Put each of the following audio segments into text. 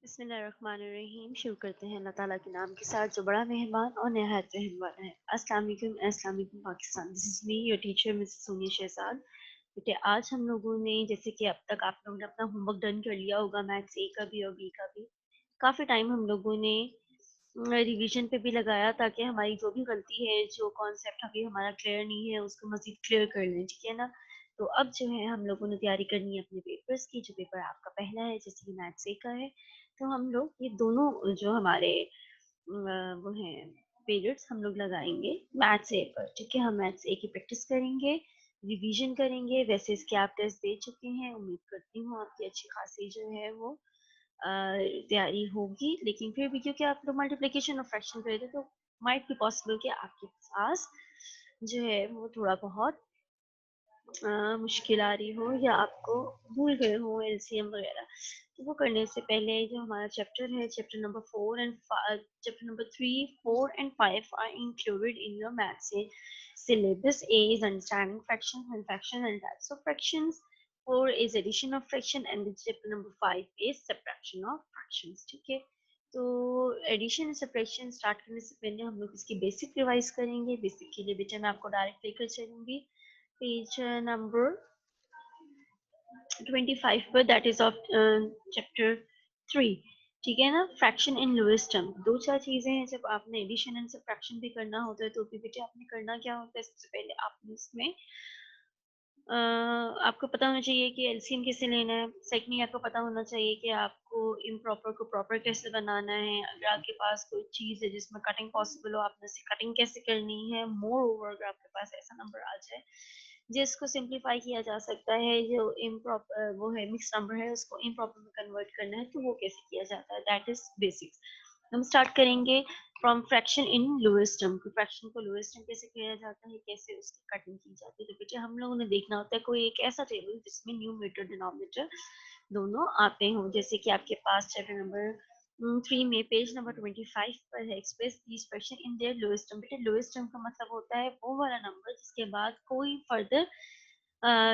बिस्मिल्लाहिर्रहमानिर्रहीम। शुरू करते हैं अल्लाह ताला के नाम के साथ जो बड़ा मेहरबान और नहायत रहम वाला है। अस्सलाम वालेकुम Pakistan. This is me your teacher Mrs Sonia Shahzad. बेटे आज हम लोगों ने जैसे कि अब तक आप लोगों ने अपना होमवर्क डन कर लिया होगा, मैथ्स ए का भी और बी का भी। काफ़ी टाइम हम लोगों ने रिवीजन पे भी लगाया ताकि हमारी जो भी गलती है, जो कॉन्सेप्ट अभी हमारा क्लियर नहीं है उसको मज़ीद क्लियर कर लें, ठीक है ना? तो अब जो है हम लोगों ने तैयारी करनी है अपने पेपर्स की। जो पेपर आपका पहला है जैसे कि मैथ्स ए का है, तो हम लोग ये दोनों जो हमारे वो हैं पीरियड्स हम लोग लगाएंगे मैथ्स ए पर, ठीक है? हम मैथ्स ए की प्रैक्टिस करेंगे, रिवीजन करेंगे। वैसे इसके आप टेस्ट दे चुके हैं, उम्मीद करती हूँ आपकी अच्छी खासी जो है वो तैयारी होगी। लेकिन फिर भी क्योंकि आप लोग मल्टीप्लिकेशन और फ्रैक्शन कर रहे थे, तो माइट बी पॉसिबल कि आपके पास जो है वो थोड़ा बहुत मुश्किल आ रही हो या आपको भूल गए हो एलसीएम वगैरह। तो वो करने से पहले जो हमारा चैप्टर है, chapter number 4 and chapter number 3, 4 and 5 are included in your maths syllabus. A is understanding fractions and fraction and types of fractions. 4 is addition of fraction and the chapter number 5 is subtraction of fractions. ठीक है? तो addition subtraction start करने से पहले हम लोग इसकी basic revise करेंगे। बेसिक के लिए बेटा मैं आपको डायरेक्ट लेकर चलूंगी पेज नंबर 25 पर, दैट इज ऑफ चैप्टर 3। ठीक है ना? Fraction in lowest term. दो चार चीजें हैं जब आपने एडिशन एंड सब्ट्रैक्शन भी करना होता है, तो भी बेटे आपने करना क्या होता है, सबसे पहले आपने इसमें आपको पता होना चाहिए कि एलसीएम कैसे लेना है। सेकंडली आपको पता होना चाहिए कि आपको इम्प्रॉपर को प्रॉपर कैसे बनाना है। अगर आपके पास कोई चीज़ है जिसमें कटिंग पॉसिबल हो, आपने से कटिंग कैसे करनी है। मोर ओवर अगर आपके पास ऐसा नंबर आ जाए जिसको सिंप्लीफाई किया जा सकता है, जो इम्प्रॉपर वो है मिक्स नंबर है, उसको इम्प्रॉपर में कन्वर्ट करना है, तो वो कैसे किया जाता है, दैट इज बेसिक्स। हम स्टार्ट करेंगे from fraction in lowest term. Fraction को लोएस्ट टर्म कैसे किया जाता है, कैसे उसकी कटिंग की जाती है। तो बेटे हम लोगों ने देखना होता है कोई एक ऐसा टेबल जिसमें न्यूमरेटर डिनोमिनेटर दोनों आते हों। जैसे कि आपके पास चैप्टर नंबर 3 में पेज नंबर 25 पर है, express these fraction in their lowest term. बेटे लोएस्ट टर्म का मतलब होता है वो वाला नंबर जिसके बाद कोई फर्दर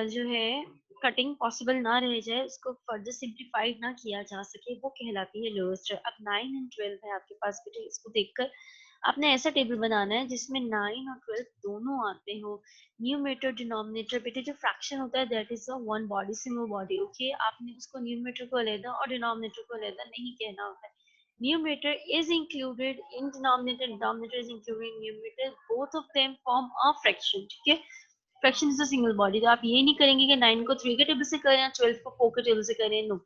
जो है कटिंग पॉसिबल ना रह जाए, उसको फर्दर सिंप्लीफाइड ना किया जा सके, वो कहलाती है लोएस्ट। अब 9 एंड 12 है आपके पास बेटे, इसको देखकर आपने ऐसा टेबल बनाना है जिसमें 9 और 12 दोनों आते हो। न्यूमरेटर डिनोमिनेटर बेटे जो फ्रैक्शन होता है that is a one body single body, okay? आपने उसको न्यूमरेटर को अलग और डिनोमिनेटर को अलग नहीं कहना होता है। Numerator is included in denominator, denominator is included in numerator, both of them form a fraction, ठीक है? Fraction is a single body. तो आप ये नहीं करेंगे कि 9 को 3 के टेबल से करें या 12 को 4 के टेबल से करें, नो।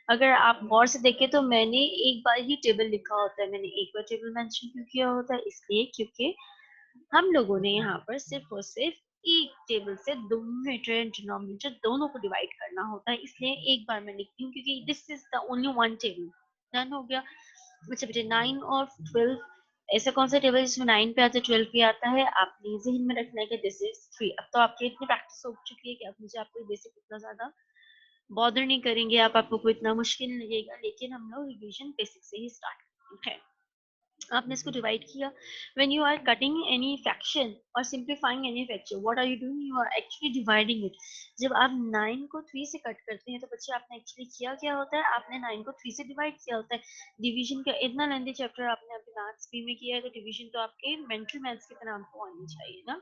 अगर आप गौर से देखें तो मैंने एक बार ही टेबल लिखा होता है। मैंने एक बार टेबल मेंशन क्यों किया होता है, इसलिए क्योंकि हम लोगों ने यहाँ पर सिर्फ और सिर्फ एक टेबल से न्यूमरेटर एंड डिनोमिनेटर दोनों को डिवाइड करना होता है, इसलिए एक बार मैं लिखती हूँ क्योंकि this is the only one table. Done हो गया? अच्छा बेटे 9 और 12 ऐसा कौन सा टेबल है जिसमें 9 पे आता है 12 पे आता है, आपने ज़हन में रखना है कि दिस इज 3। अब तो आपकी इतनी प्रैक्टिस हो चुकी है कि अब मुझे आपको बेसिक इतना ज़्यादा बॉदर नहीं करेंगे, आप आपको कोई इतना मुश्किल नहीं लगेगा। लेकिन हम लोग रिवीजन बेसिक से ही स्टार्ट करते हैं। आपने इसको डिवाइड किया। When you are cutting any fraction और simplifying any fraction, what are you doing, you are actually dividing it. जब आप 9 को 3 से कट करते हैं तो बच्चे आपने एक्चुअली किया क्या होता है, आपने 9 को 3 से डिवाइड किया होता है। डिवीजन का इतना लेंथी चैप्टर आपने अभी मैथ्स बी में किया है, तो डिवीजन तो आपके मेंटल मैथ्स की तरह आपको आनी चाहिए ना।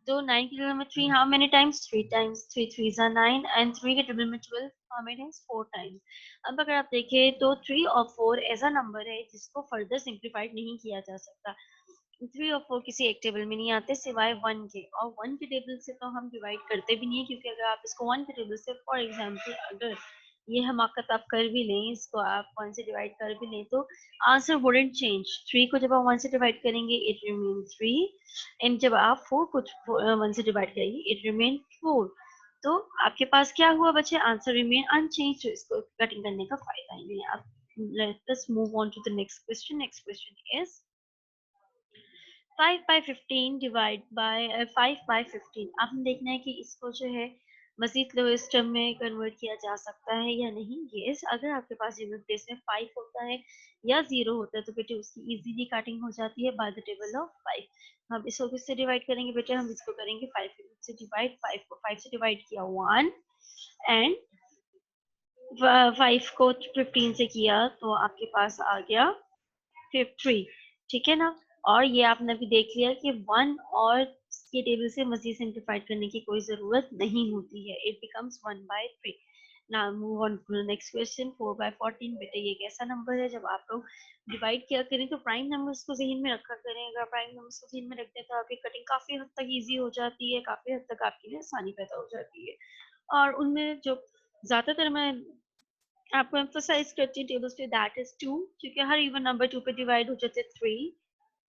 तो 9 के टेबल में 3 how many times, 3 times. 3 3s are 9 and 3 के टेबल में 12 हाउ मेनी टाइम्स, 4 टाइम्स। अब अगर आप देखें तो 3 और 4 ऐसा नंबर है जिसको फर्दर सिंप्लीफाइड नहीं किया जा सकता। 3 और 4 किसी एक टेबल में नहीं आते सिवाय 1 के, और 1 के टेबल से तो हम डिवाइड करते भी नहीं है, क्योंकि अगर आप इसको 1 के टेबल से फॉर एग्जांपल अगर ये हमाकत आप कर भी लें, इसको आप 1 से डिवाइड कर भी लें, तो आंसर वुडंट चेंज। 3 को जब आप 1 से डिवाइड करेंगे इट रिमेन 3, एंड जब आप 4 को 1 से डिवाइड करेंगे इट रिमेन 4। तो आपके पास क्या हुआ बच्चे, आंसर रिमेन अनचेंज। तो इसको कटिंग करने का फायदा ही नहीं है। अब let us move on to the next question. Next question is 5 by 15 divide by 5 by 15। आपने देखना है कि इसको जो है मजीद लोएस्ट टर्म में कन्वर्ट किया जा सकता है या नहीं। यस, अगर आपके पास यूनिट प्लेस में 5 होता है या 0 होता है तो बेटे उसकी इजीली कटिंग हो जाती है बाय द टेबल ऑफ 5। हम इसको किससे डिवाइड करेंगे बेटे, हम इसको करेंगे 5 से डिवाइड। 5 को 5 से डिवाइड किया 1 एंड 5 को 15 से किया तो आपके पास आ गया 3, ठीक है ना। और ये आपने अभी देख लिया कि 1 और ये टेबल से मजीद सिंप्लीफाइड करने की कोई जरूरत नहीं होती है, it becomes 1/3। Now move on to the next question. 4/14 बेटा ये कैसा नंबर है? जब आप लोग डिवाइड किया करें तो प्राइम नंबर्स को जहन में रखा करें। अगर प्राइम नंबर्स को जहन में रखते हैं तो आपकी कटिंग काफी हद तक इजी हो जाती है, काफी हद तक आपके लिए आसानी पैदा हो जाती है। और उनमें जो ज्यादातर मैं आपको एम्फोसाइज करती हूँ टेबल्स पे, दैट इज 2, क्योंकि हर इवन नंबर 2 पे डिवाइड हो जाते हैं। 3,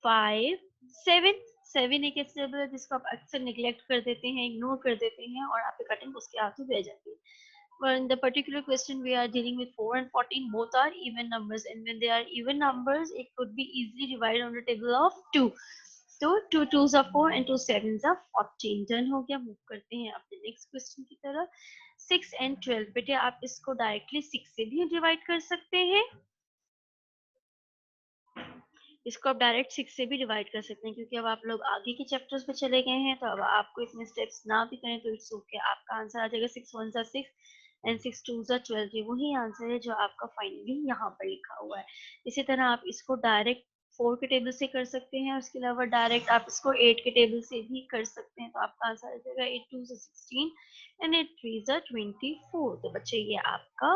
5, 7। 7 एक ऐसे टेबल है जिसको आप अक्सर निगलेक्ट कर देते हैं, इग्नोर कर देते हैं और आपकी कटिंग उसके आगे रह जाती है। But in the particular question we are dealing with 4 and 14, both are even numbers, and when they are even numbers it could be easily divided on the table of 2. तो 2 2s are 4 and 2 7s are 14। Done हो गया। Move करते हैं अपने next question की तरफ। 6 and 12 बेटे आप इसको डायरेक्टली 6 से भी डिवाइड कर सकते हैं, इसको आप डायरेक्ट 6 से भी डिवाइड कर सकते हैं, क्योंकि अब आप लोग आगे के चैप्टर्स पे चले गए हैं तो अब आपको इतने स्टेप्स ना भी करें तो इट्स ओके। आपका आंसर आ जाएगा 6 1 6 एंड 6 2 12। ये वही आंसर है जो आपका फाइनली यहाँ पर लिखा हुआ है। इसी तरह आप इसको डायरेक्ट 4 के टेबल से कर सकते हैं, और इसके अलावा डायरेक्ट आप इसको 8 के टेबल से भी कर सकते हैं। तो आपका आंसर आ जाएगा 8 2 16 एंड 8 3 24। तो बच्चे ये आपका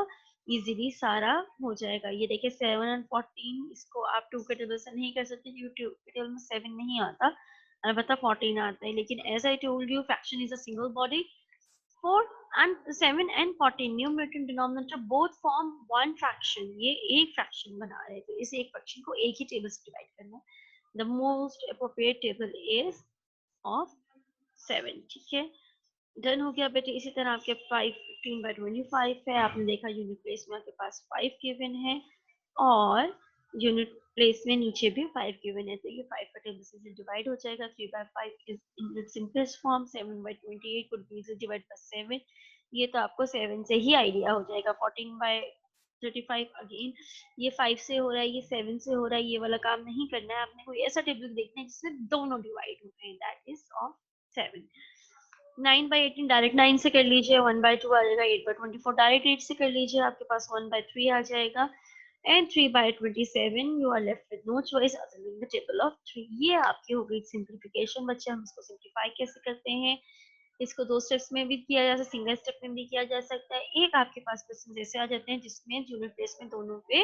इजीली सारा हो जाएगा। ये देखिए 7 and 14, इसको आप 2 के टेबल से नहीं कर सकते क्योंकि 2 के टेबल में 7 नहीं आता, अलबत्ता 14 आता है। लेकिन as I told you fraction is a single body. 4 and 7 and 14 numerator and denominator both form one fraction. ये एक फ्रैक्शन बना रहे हैं, तो इस एक फ्रैक्शन को एक ही टेबल से डिवाइड करना है। The most appropriate table is of 7, ठीक है। डन हो गया बेटे। इसी तरह आपके 5 15/25 है। आपने देखा यूनिट प्लेस में आपके पास 5 गिवन है और यूनिट प्लेस में नीचे भी 5 गिवन है, तो ये 5 का टेबल से डिवाइड हो जाएगा। 3/5 is in its simplest form. 7/28 could be easily divide by 7। ये तो आपको 7 से ही आइडिया हो जाएगा। 14/35 अगेन ये 5 से हो रहा है, ये 7 से हो रहा है, ये वाला काम नहीं करना है। आपने कोई ऐसा टेबल देखना है जिसमें दोनों डिवाइड होते हैं, दैट इज ऑफ 7। 9/18 डायरेक्ट 9 से कर लीजिए, 1/2 आ जाएगा। 8/24 डायरेक्ट 8 से कर लीजिए, आपके पास 1/3 आ जाएगा। And 3/27 you are left with no choice other than the table of 3। ये आपकी हो गई सिंप्लीफिकेशन। बच्चे हम इसको सिंप्लीफाई कैसे करते हैं? इसको 2 स्टेप्स में भी किया जा सकता है, सिंगल स्टेप में भी किया जा सकता है। एक आपके पास क्वेश्चन ऐसे आ जाते हैं जिसमें यूनिट प्लेस में दोनों पे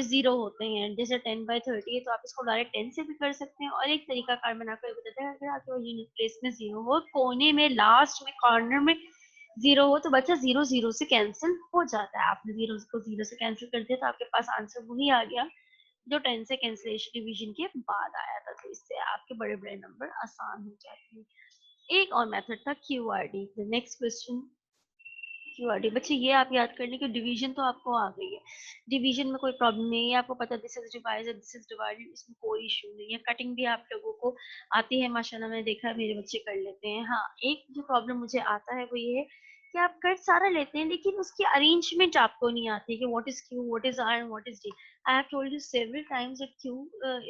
0 होते हैं, जैसे 10/30 है तो आप इसको डायरेक्ट 10 से भी कर सकते हैं। और एक तरीका कार बनाकर बताते हैं, अगर आपके यूनिट प्लेस में 0 हो, कोने में लास्ट में कॉर्नर में 0 हो, तो बच्चा 0 0 से कैंसिल हो जाता है। आपने 0 को 0 से कैंसिल कर दिया तो आपके पास आंसर वही आ गया जो 10 से कैंसिलेशन डिवीजन के बाद आया था। तो इससे आपके बड़े बड़े नंबर आसान हो जाते हैं। एक और मेथड था QRD। The next question QRD। बच्चे ये आप याद कर लें कि डिवीजन तो आपको आ गई है, डिवीजन में कोई प्रॉब्लम नहीं है, आपको पता this is divided, this is divided, इसमें कोई इशू नहीं है। कटिंग भी आप लोगों को आती है माशाल्लाह, मैंने देखा है मेरे बच्चे कर लेते हैं। हाँ, एक जो प्रॉब्लम मुझे आता है वो ये है कि आप कट सारा लेते हैं लेकिन उसकी अरेंजमेंट आपको नहीं आती कि what is Q, what is R and what is D। I have told you several times that Q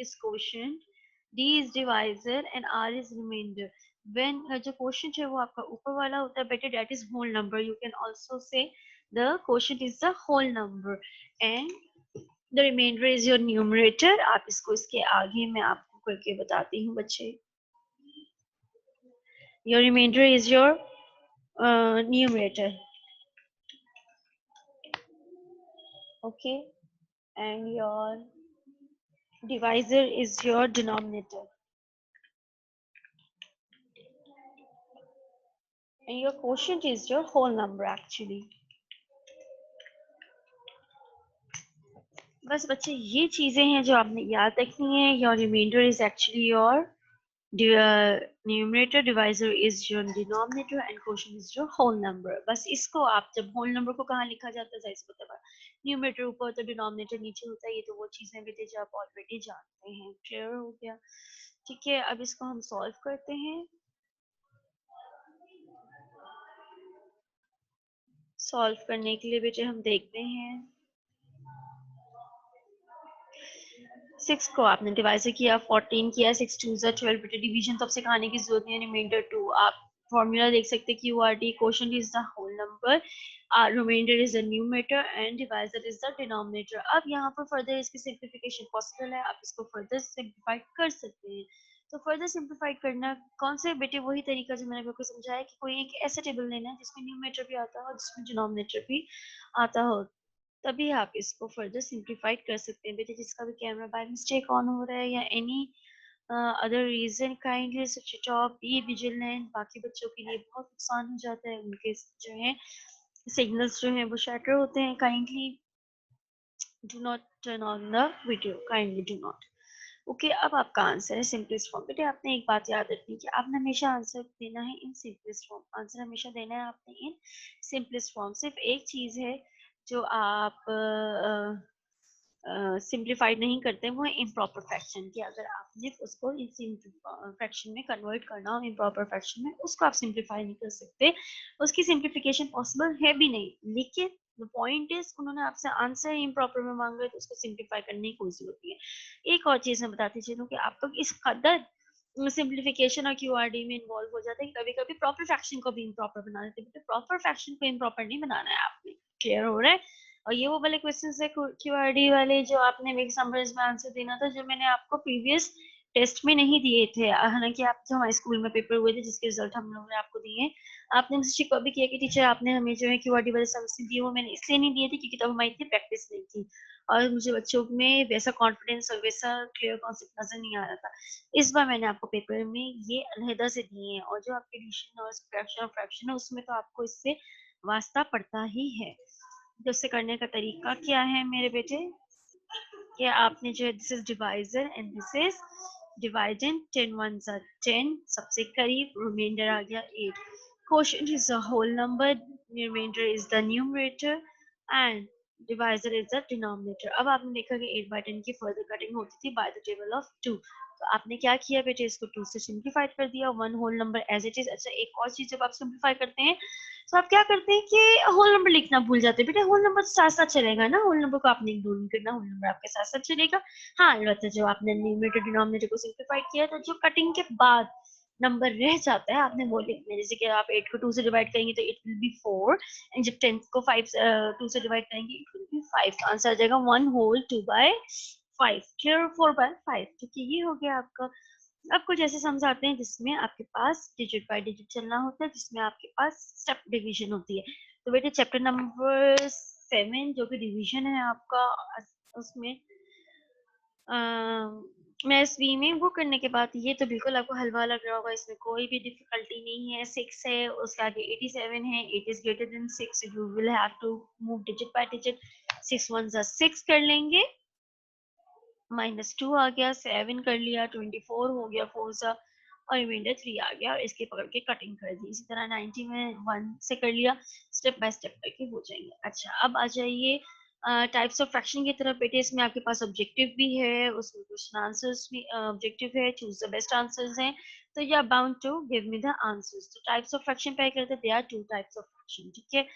is quotient, D is divisor and R is remainder। when जो quotient है वो आपका ऊपर वाला होता है बेटे, that is whole number। you can also say the quotient is the whole number and the remainder is your numerator। आप इसको इसके आगे मैं आपको करके बताती हूँ बच्चे। your remainder is your numerator, okay, and your divisor is your denominator, and your quotient is your whole number actually। बस बच्चे ये चीजें हैं जो आपने याद रखनी है। Your reminder is actually your numerator, divisor is your denominator and quotient is your whole number. बस इसको आप जब होल नंबर को कहाँ लिखा जाता है, जाहिर सी बात है न्यूमरेटर ऊपर तो डिनोमिनेटर नीचे होता है। ये तो वो चीजें बेटे जो आप ऑलरेडी जानते हैं। क्लियर हो गया? ठीक है, अब इसको हम सॉल्व करते हैं। सॉल्व करने के लिए बेटे हम देखते हैं 6 को आपने डिवाइड किया, 14 किया, 6 2 12 बेटे डिवीजन तो अब सिखाने की जरूरत नहीं है। रिमाइंडर 2 आप फॉर्मूला देख सकते हैं QRD, quotient is the whole number improper. Remainder is the numerator and divisor is the denominator. अब यहाँ पर further इसकी simplification possible है, आप इसको further simplify कर सकते हैं. तो further simplify करना कौन से बेटे वही तरीका जो मैंने आपको समझाया कि कोई एक ऐसा टेबल लेना है जिसमें न्यूमरेटर भी आता हो और जिसमें डिनोमिनेटर भी आता हो, तभी आप इसको फर्दर सिंप्लीफाइड कर सकते हैं बेटे. जिसका भी कैमरा बाय मिस्टेक ऑन हो रहा है या any other reason, kindly switch off, be vigilant. बाकी बच्चों के लिए बहुत नुकसान हो जाता है, उनके जो है सिग्नल्स जो है वो शैटर होते हैं. Kindly do not turn on the video, kindly do not. Okay, अब आपका आंसर है सिंपलेस्ट फॉर्म. बेटे आपने एक बात याद रखनी है कि आपने हमेशा आंसर देना है इन सिंपलेस्ट फॉर्म. आंसर हमेशा देना है आपने इन सिंपलेस्ट फॉर्म. सिर्फ एक चीज है जो आप सिंप्लीफाइड नहीं करते, वो है इम्प्रॉपर फ्रैक्शन. कि अगर आपने उसको फ्रैक्शन में कन्वर्ट करना हो, इम्प्रॉपर फ्रैक्शन में, उसको आप सिंप्लीफाई नहीं कर सकते, उसकी सिंप्लीफिकेशन पॉसिबल है भी नहीं. लेकिन द पॉइंट इज उन्होंने आपसे आंसर इम्प्रॉपर में मांगा है तो उसको सिंप्लीफाई करने की कोई जरूरत नहीं है. एक और चीज मैं बताती चलूं कि आप लोग इस कदर सिंप्लीफिकेशन और क्यूआरडी में इन्वॉल्व हो जाते हैं कि कभी कभी प्रॉपर फ्रैक्शन को भी इम्प्रॉपर बना देते हैं. प्रॉपर फ्रैक्शन को इम्प्रॉपर नहीं बनाना है आपने. क्लियर हो रहा है? और ये वो वाले क्वेश्चन है क्यूआरडी वाले जो आपने मिक्स नंबर्स में आंसर देना था, जो मैंने आपको प्रीवियस टेस्ट में नहीं दिए थे. हालांकि आप जो हमारे स्कूल में पेपर हुए थे जिसके रिजल्ट हम लोगों ने आपको दिए, आपने मुझसे शिकवा भी किया कि टीचर आपने हमें जो है क्यूआरडी वाले सम्स दिए, वो मैंने इसलिए नहीं दिए थे क्योंकि तब हमारी इतनी प्रैक्टिस नहीं थी और मुझे बच्चों में वैसा कॉन्फिडेंस और वैसा क्लियर कॉन्सेप्ट नजर नहीं आ रहा था. इस बार मैंने आपको पेपर में ये अलहदा से दिए हैं और जो आपके एडिशन और सब्ट्रैक्शन और फ्रैक्शन है उसमें तो आपको इससे वास्ता पड़ता ही है. तो उससे करने का तरीका क्या है मेरे बेटे, कि आपने जो है this is divisor and this is dividend. 10 ones are 10, सबसे करीब, रिमाइंडर आ गया 8. Quotient is a whole number, reminder is the numerator and divisor is the denominator. अब आपने देखा कि 8/10 की फर्दर कटिंग होती थी बाय द टेबल ऑफ 2. तो आपने क्या किया बेटे, इसको 2 से सिंप्लीफाइड कर दिया, one whole number as it is. अच्छा, एक और चीज, जब आप सिंप्लीफाई करते हैं तो आप क्या करते हैं कि होल नंबर लिखना भूल जाते हैं. बेटा होल नंबर तो साथ साथ चलेगा ना, होल नंबर को आपने इग्नोर नहीं करना, होल नंबर आपके साथ साथ चलेगा. हाँ, अलबत्ता जो आपने न्यूमरेटर डिनोमिनेटर को सिंप्लीफाइड किया तो जो कटिंग के बाद नंबर रह जाता है आपने वो लिखना है. जैसे कि आप 8 को 2 से डिवाइड करेंगे तो इट विल बी 4, एंड जब 10 को 2 से डिवाइड करेंगे इट विल बी 5. तो आंसर आ जाएगा 1 होल 2/5. क्लियर? 4/5. ठीक है, ये हो गया आपका. अब कुछ ऐसे सम्स आते हैं जिसमें आपके पास डिजिट बाय डिजिट चलना होता है, जिसमें आपके पास स्टेप डिवीजन होती है. तो बेटे चैप्टर नंबर 7 जो कि डिवीजन है आपका, उसमें मैथ्स में वो करने के बाद ये तो बिल्कुल आपको हलवा लग रहा होगा, इसमें कोई भी डिफिकल्टी नहीं है. 6 है, उसके आगे 87 है, 8 is greater than 6, you will have to move digit by digit. 6 1 6 कर लेंगे, -2 आ गया, 7 कर लिया, 24 हो गया 4 सा, और रिमाइंडर 3 आ गया और इसके पकड़ के कटिंग कर दी. इसी तरह 90 में 1 से कर लिया, स्टेप बाय स्टेप करके हो जाएंगे. अच्छा, अब आ जाइए टाइप्स ऑफ फ्रैक्शन की तरफ. बेटे इसमें आपके पास ऑब्जेक्टिव भी है, उसमें क्वेश्चन आंसर्स भी ऑब्जेक्टिव है, चूज द बेस्ट आंसर्स हैं, तो you are bound to give me the answers. तो टाइप्स ऑफ फ्रैक्शन पे करते हैं, there are 2 types of fraction. ठीक है,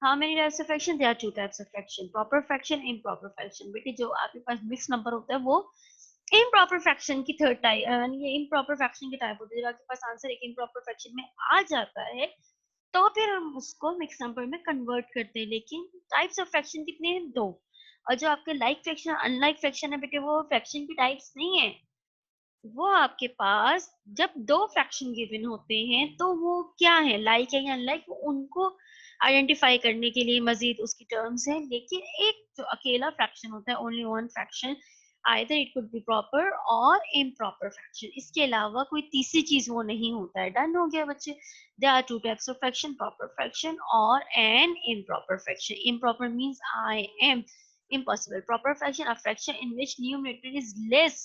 how many types of fraction? There are 2 types of fraction, proper fraction, improper fraction. बेटे जो आपके पास मिक्स नंबर होता है वो improper fraction की थर्ड टाइप, यानी ये improper fraction की टाइप होती है. जब आपके पास आंसर एक improper fraction में आ जाता है तो फिर हम उसको मिक्स नंबर में कन्वर्ट करते हैं. लेकिन टाइप्स ऑफ फ्रैक्शन कितने हैं? 2. और जो आपके लाइक फ्रैक्शन, अनलाइक फ्रैक्शन है बेटे, वो फ्रैक्शन की टाइप्स नहीं है. वो आपके पास जब 2 फ्रैक्शन गिवन होते हैं तो वो क्या है, लाइक है या अनलाइक, वो उनको आइडेंटिफाई करने के लिए मजीद उसकी टर्म्स हैं. लेकिन एक जो अकेला फ्रैक्शन होता है, only one fraction, either it could be proper और इम्प्रॉपर फ्रैक्शन, इसके अलावा कोई तीसरी चीज वो नहीं होता है. डन हो गया बच्चे. There are 2 types of fraction, proper fraction और an improper fraction. Improper means I am impossible. Proper fraction, a fraction in which numerator is less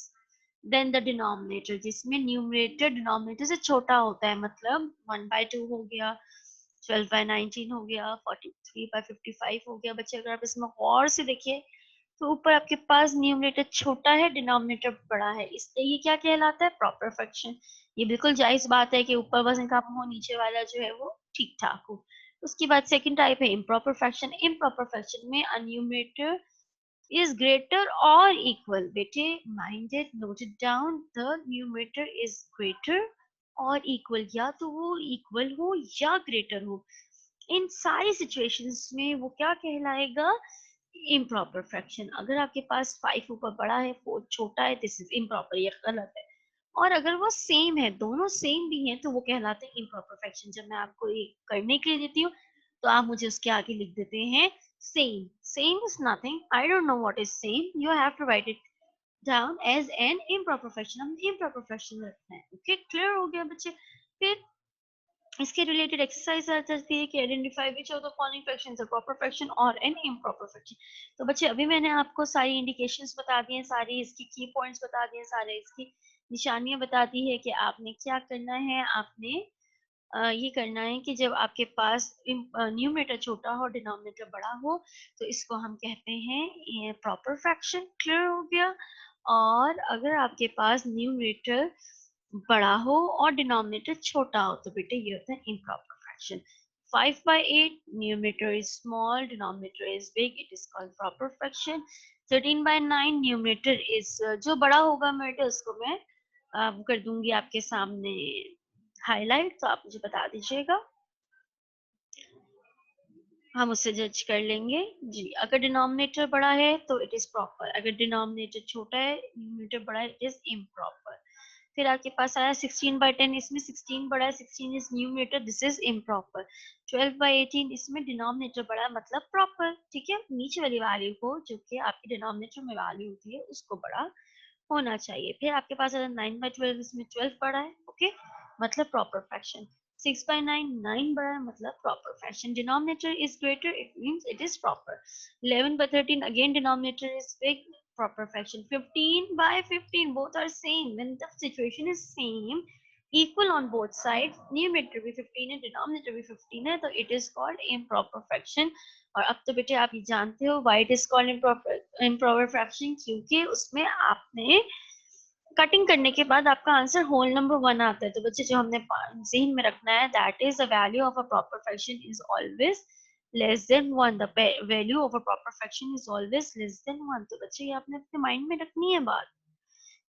than the denominator, जिसमें न्यूमरेटर डिनोमिनेटर से छोटा होता है. मतलब 1/2 हो गया, 12/19 हो गया, 43/55 हो गया. बच्चे अगर आप इसमें गौर से देखिए तो ऊपर आपके पास न्यूमरेटर छोटा है, डिनोमिनेटर बड़ा है, इसलिए ये क्या कहलाता है? Proper fraction. ये बिल्कुल जायज बात है कि ऊपर वजन कम हो, नीचे वाला जो है वो ठीक ठाक हो. उसके बाद सेकंड टाइप है इम्प्रॉपर फ्रैक्शन. इम्प्रॉपर फ्रैक्शन में a numerator is greater or equal. बेटे mind it, note it down. The numerator is greater or equal. या तो वो equal हो या greater हो. इन सारी सिचुएशंस में वो क्या कहलाएगा, इम्प्रॉपर फ्रैक्शन। अगर आपके पास 5 ऊपर बड़ा है 4 छोटा है, दिस इज इम्प्रॉपर, ये गलत है। और अगर वो सेम है, दोनों सेम भी हैं, तो वो कहलाते हैं इम्प्रॉपर फ्रैक्शन। जब मैं आपको ये करने के लिए देती हूँ तो आप मुझे उसके आगे लिख देते हैं same. Same is nothing, I don't know what is same, you have to write it down as an improper fraction. हम इम्प्रॉपर फ्रैक्शन रखते हैं। ओके, क्लियर हो गया बच्चे? फिर इसके रिलेटेड एक्सरसाइज आ जाती है कि identify which of the following fractions are proper fraction और एन इम्प्रॉपर फ्रैक्शन। तो बच्चे अभी मैंने आपको सारी इंडिकेशंस बता दी हैं, सारी इसकी की पॉइंट्स बता दिए, सारे इसकी निशानियां बता दी है कि आपने क्या करना है। आपने ये करना है कि जब आपके पास न्यूमरेटर छोटा हो, डिनोमिनेटर बड़ा हो, तो इसको हम कहते हैं प्रॉपर फ्रैक्शन। क्लियर हो गया? और अगर आपके पास न्यूमरेटर बड़ा हो और डिनोमिनेटर छोटा हो तो बेटे ये होता है improper fraction. 5/8 numerator is small, denominator is big, it is called proper fraction. 13/9 numerator is, जो बड़ा होगा बेटे उसको मैं कर दूंगी आपके सामने हाईलाइट, तो आप मुझे बता दीजिएगा, हम उससे जज कर लेंगे। जी, अगर डिनोमिनेटर बड़ा है तो इट इज प्रॉपर, अगर डिनोमिनेटर छोटा है, न्यूमरेटर बड़ा है, इट इज इम्प्रॉपर। फिर आपके पास आया 16/10, इसमें 16 बड़ा है, 16 is numerator, this is improper. 12/18, इसमें डिनोमिनेटर बड़ा है, मतलब प्रॉपर। ठीक है, नीचे वाली वैल्यू को जो कि आपकी डिनोमिनेटर में वैल्यू होती है उसको बड़ा होना चाहिए। फिर आपके पास अगर 9/12, इसमें 12 बड़ा है, ओके, मतलब प्रॉपर फ्रैक्शन। 6/9, 9 बड़ा है, मतलब proper fraction. Denominator is greater, it means it is proper. 11/13, again denominator is big, proper fraction. 15/15, both are same. When the situation is same, equal on both sides, numerator भी 15 है, denominator भी 15 है, तो it is called improper fraction. और अब तो बेटे आप ये जानते हो why it is called improper fraction, क्योंकि उसमें आपने कटिंग करने के बाद आपका आंसर होल नंबर 1 आता है। तो बच्चे जो हमने जहन में रखना है, that is the value of a proper fraction is always less than 1। The value of a proper fraction is always less than 1। तो बच्चे ये आपने अपने माइंड में रखनी है बात,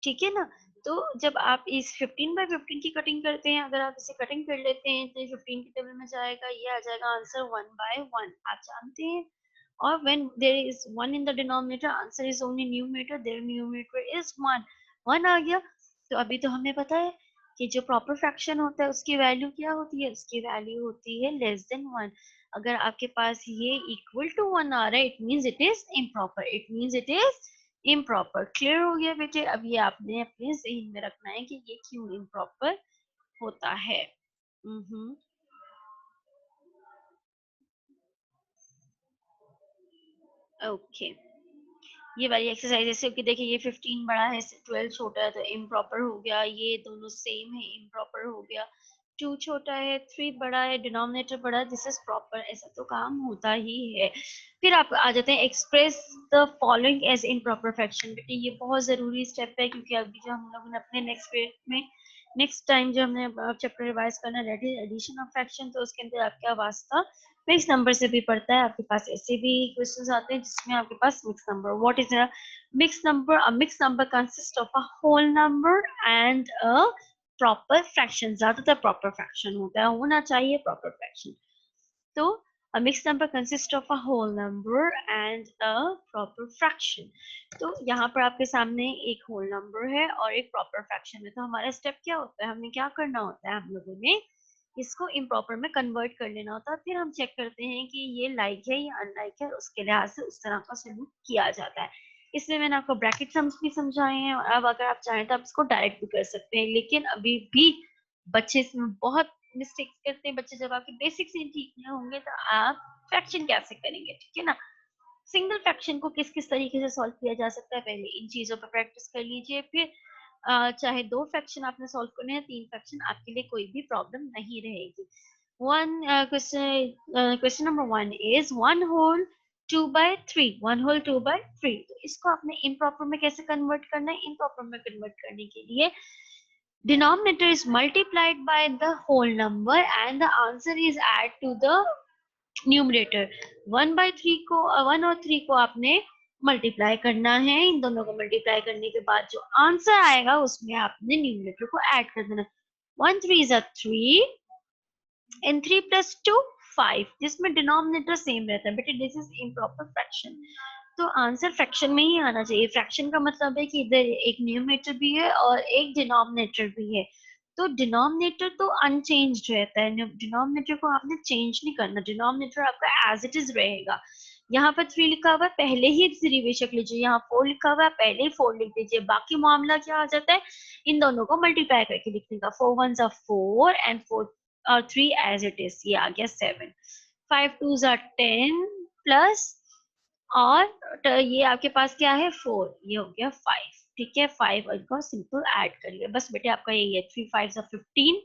ठीक है ना? तो जब आप इस 15/15 की कटिंग करते हैं, अगर आप इसे कटिंग कर लेते हैं तो ये 15 की टेबल में जाएगा, ये आ जाएगा आंसर 1/1, आप जानते हैं। और when there is 1 in the denominator, answer is only numerator, their numerator is 1, 1 आ गया। तो अभी तो हमें पता है कि जो प्रॉपर फ्रैक्शन होता है उसकी वैल्यू क्या होती है, उसकी वैल्यू होती है लेस देन 1। अगर आपके पास ये इक्वल टू 1 आ रहा है, it means it is improper, it means it is improper. Clear हो गया बेटे? अब ये आपने अपने जहन में रखना है कि ये क्यों इम्प्रॉपर होता है। ओके, ये वाली एक्सरसाइज ऐसे कि देखिए ये 15 बड़ा है, 12 छोटा है, तो इम्प्रॉपर हो गया। ये दोनों सेम है, इम्प्रॉपर हो गया। 2 छोटा है, 3 बड़ा है, डिनोमिनेटर बड़ा है, दिस इज प्रॉपर। ऐसा तो काम होता ही है। फिर आप आ जाते हैं express the following as improper fraction. बेटे ये बहुत जरूरी स्टेप है, क्योंकि अभी जो हम लोगों ने अपने नेक्स्ट पीरियड में, नेक्स्ट टाइम जो हमने चैप्टर रिवाइज करना है एडिशन ऑफ फ्रैक्शन, तो उसके अंदर आपका वास्ता मिक्स नंबर से भी पड़ता है। आपके पास ऐसे भी क्वेश्चंस आते हैं जिसमें आपके पास mix number, what is a mix number? A mix number consist of a whole number and a proper fraction. ज्यादातर प्रॉपर फ्रैक्शन होता है, होना चाहिए प्रॉपर फ्रैक्शन। तो a mixed number consists of a whole number and a proper fraction। तो यहाँ पर आपके सामने एक होल नंबर है और एक प्रॉपर फ्रैक्शन है। तो हमारा स्टेप क्या होता है, हमें क्या करना होता है, हम लोगों ने इसको इम्प्रॉपर में कन्वर्ट कर लेना होता है। फिर हम चेक करते हैं कि ये लाइक है या अनलाइक है, उसके लिहाज से उस तरह का सलूक किया जाता है। इसमें मैंने आपको ब्रैकेट सम्स भी समझाए हैं, और अब अगर आप चाहें तो आप इसको डायरेक्ट भी कर सकते हैं। लेकिन अभी भी बच्चे इसमें बहुत मिस्टेक्स करते हैं। बच्चे जब आपके बेसिक्स ही ठीक नहीं होंगे तो आप फ्रैक्शन कैसे करेंगे, ठीक है ना? सिंगल फ्रैक्शन को किस किस तरीके से सॉल्व किया जा सकता है, पहले इन चीजों पर प्रैक्टिस कर लीजिए। फिर चाहे 2 फ्रैक्शन आपने सॉल्व करने हैं, 3 फ्रैक्शन, आपके लिए कोई भी प्रॉब्लम नहीं रहेगी। One question number 1 is 1 whole 2/3, 1 whole 2/3। तो इसको आपने इम्प्रॉपर में कैसे कन्वर्ट करना है? इम्प्रॉपर में कन्वर्ट करने के लिए denominator is multiplied by the whole number and the answer is add to the numerator. 1/3 को 1 और 3 को आपने मल्टीप्लाई करना है। इन दोनों को मल्टीप्लाई करने के बाद जो आंसर आएगा उसमें आपने न्यूमरेटर को ऐड कर देना। 1 3 is a 3 and 3 plus 2 5, जिसमें डिनोमिनेटर सेम रहता है, बेटे दिस इज इम्प्रॉपर फ्रैक्शन। तो आंसर फ्रैक्शन में ही आना चाहिए। फ्रैक्शन का मतलब है कि इधर एक न्यूमरेटर भी है और एक डिनोमिनेटर भी है। तो डिनोमिनेटर तो अनचेंज्ड रहता है, डिनोमिनेटर को आपने चेंज नहीं करना, डिनोमिनेटर आपका एज इट इज रहेगा। यहाँ पर 3 लिखा हुआ है, पहले ही 3 बेशक लीजिए, यहाँ 4 लिखा हुआ है, पहले ही 4 लिख दीजिए। बाकी मामला क्या आ जाता है, इन दोनों को मल्टीप्लाई करके लिखने का। 4 1s are 4 and 4 और 3 एज इट इज, ये आ गया 7। 5 2s are 10 प्लस और ये आपके पास क्या है 4, ये हो गया 5। ठीक है, 5 और इनको सिंपल ऐड कर लिया, बस बेटे आपका यही है। 3 5s are 15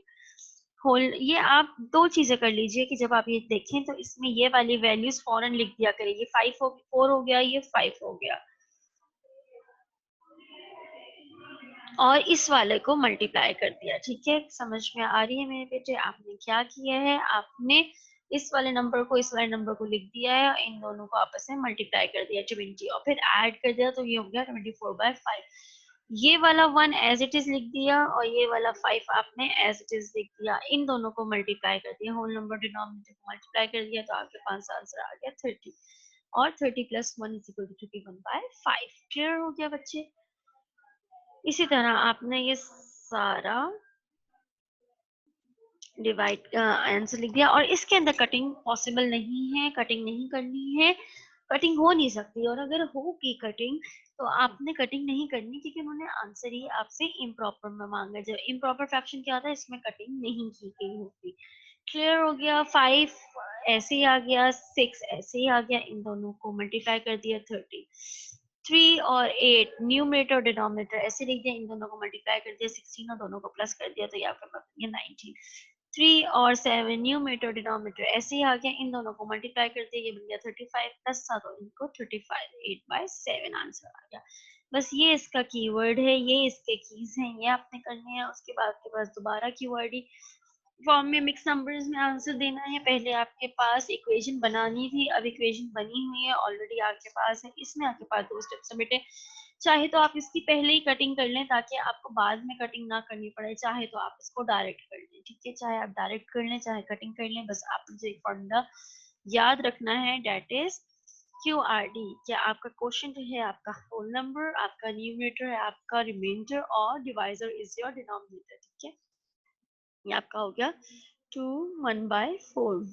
होल। ये आप दो चीजें कर लीजिए कि जब आप ये देखें तो इसमें ये वाली वैल्यूज फौरन लिख दिया करें। ये 5 हो 4 हो गया, ये 5 हो गया, और इस वाले को मल्टीप्लाई कर दिया। ठीक है, समझ में आ रही है मेरे बेटे? आपने क्या किया है, आपने इस वाले नंबर को इस वाले नंबर को लिख दिया है और इन दोनों को आपस में मल्टीप्लाई कर दिया 20 और फिर ऐड कर दिया, तो ये हो गया 24/5। ये वाला 1 एज इट इज लिख दिया और ये वाला 5 आपने एज इट इज लिख दिया, इन दोनों को मल्टीप्लाई कर दिया, होल नंबर डिनोमिनेटर को मल्टीप्लाई कर दिया, तो आपके पास आंसर आ गया 30। और 30 + 1 = 21/5। क्लियर हो गया बच्चे? इसी तरह आपने ये सारा डिवाइड आंसर लिख दिया, और इसके अंदर कटिंग पॉसिबल नहीं है, कटिंग नहीं करनी है, कटिंग हो नहीं सकती। और अगर होगी कटिंग तो आपने कटिंग नहीं करनी, क्योंकि उन्होंने आंसर ही आपसे इम्प्रॉपर में मांगा। जब इम्प्रॉपर फ्रैक्शन क्या होता है, इसमें कटिंग नहीं की गई होती। क्लियर हो गया? 5 ऐसे ही आ गया, 6 ऐसे ही आ गया, इन दोनों को मल्टीप्लाई कर दिया 30। 3 और 8 न्यूमरेटर और डिनोमिनेटर ऐसे लिख दिया, इन दोनों को मल्टीप्लाई कर दिया 16 और दोनों को प्लस कर दिया, तो ये आपका बन गया 19। 3 और 7 न्यूमरेटर डिनोमिनेटर ऐसे ही आ गया, इन दोनों को मल्टीप्लाई कर दिया, ये बन गया 35 प्लस था तो इनको 35, 8/7 आंसर आ गया। बस ये इसका कीवर्ड है, ये इसके कीज हैं, ये आपने करने हैं। उसके बाद के पास दोबारा कीवर्ड ही फॉर्म में मिक्स नंबर्स में आंसर देना है। पहले आपके पास इक्वेशन बनानी थी, अब इक्वेशन बनी हुई है ऑलरेडी आपके पास है, इसमें आपके पास 2 स्टेप्स है बेटे। चाहे तो आप इसकी पहले ही कटिंग कर लें ताकि आपको बाद में कटिंग ना करनी पड़े, चाहे तो आप इसको डायरेक्ट कर लें। ठीक है, चाहे आप डायरेक्ट कर लें चाहे कटिंग कर लें, बस आप मुझे एक फॉर्मूला याद रखना है, डेट इज QRD। क्या आपका क्वेश्चन है आपका होल नंबर, आपका न्यूमरेटर है आपका रिमाइंडर, और डिवाइजर इज योर डिनोमिनेटर। ठीक है, ये आपका हो गया 2 1/4।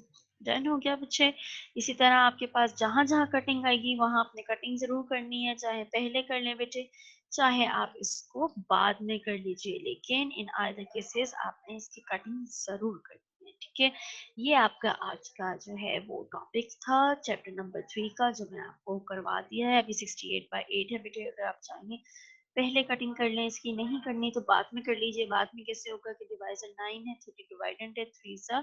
डन हो गया बच्चे? इसी तरह आपके पास जहां जहां कटिंग आएगी वहां आपने कटिंग जरूर करनी है, चाहे पहले कर लें बेटे, चाहे आप इसको बाद में कर लीजिए, लेकिन इन आइदर केसेस आपने इसकी कटिंग जरूर करनी है। ठीक है, ये आपका आज का जो है वो टॉपिक था, चैप्टर नंबर 3 का, जो मैं आपको करवा दिया है। अभी 68/8 है बेटे, अगर आप चाहेंगे पहले कटिंग कर लें, इसकी नहीं करनी तो बाद में कर लीजिए। बाद में कैसे होगा कि डिवाइजर 9 है, 30 डिवाइडेंड है, 3 सा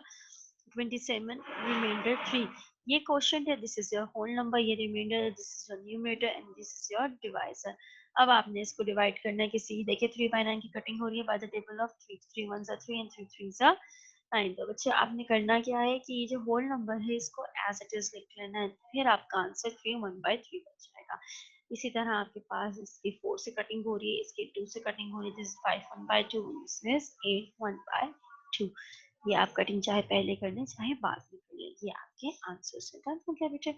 27, रिमाइंडर 3। ये क्वेश्चन है, this is your whole number, ये reminder, this is your numerator and this is your divisor. अब आपने इसको डिवाइड करना है किसी, देखिए 3/9 की कटिंग हो रही है by the table of 3। 3 1s are 3 and 3 3s are 9। तो बच्चे आपने करना क्या है कि ये जो होल नंबर है इसको एज इट इज लिख लेना है, फिर आपका आंसर 3 1/3 बच जाएगा। इसी तरह आपके पास इसकी 4 से कटिंग हो रही है, इसकी 2 से कटिंग हो रही है, दिस 5 1/2, दिस इज 8 1/2। ये आप कटिंग चाहे पहले कर लें चाहे बाद में कर लें, ये आपके आंसर से डन हो गया बेटे।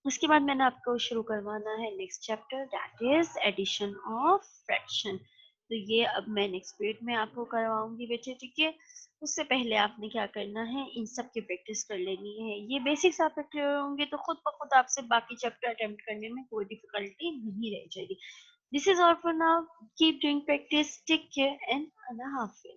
उसके बाद मैंने आपको शुरू करवाना है next chapter, that is addition of fraction. तो ये अब मैं नेक्स्ट पीरियड में आपको करवाऊंगी बेटे। ठीक है, उससे पहले आपने क्या करना है, इन सब की प्रैक्टिस कर लेनी है। ये बेसिक्स आपके क्लियर होंगे तो खुद ब खुद आपसे बाकी चैप्टर अटेम्प्ट करने में कोई डिफिकल्टी नहीं रह जाएगी। This is all for now, keep doing practice, take care and अल्लाह हाफिज।